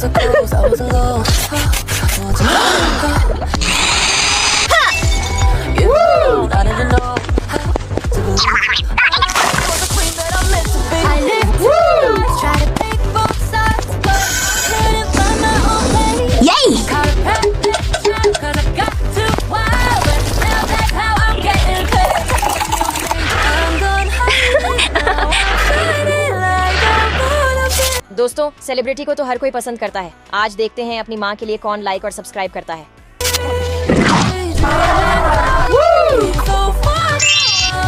wasn't close, I wasn't low. You know, I didn't know how to believe I was the queen that I'm meant to be. I lived two lives, tried to take both sides, but couldn't find my own place. Yay! Caught a path, 'cause I got too wild, but now that's how I'm getting paid. I'm gonna hide it now, I'm shining like I'm gonna be. दोस्तों, celebrity को तो हर कोई पसंद करता है। आज देखते हैं अपनी माँ के लिए कौन लाइक और सब्सक्राइब करता है।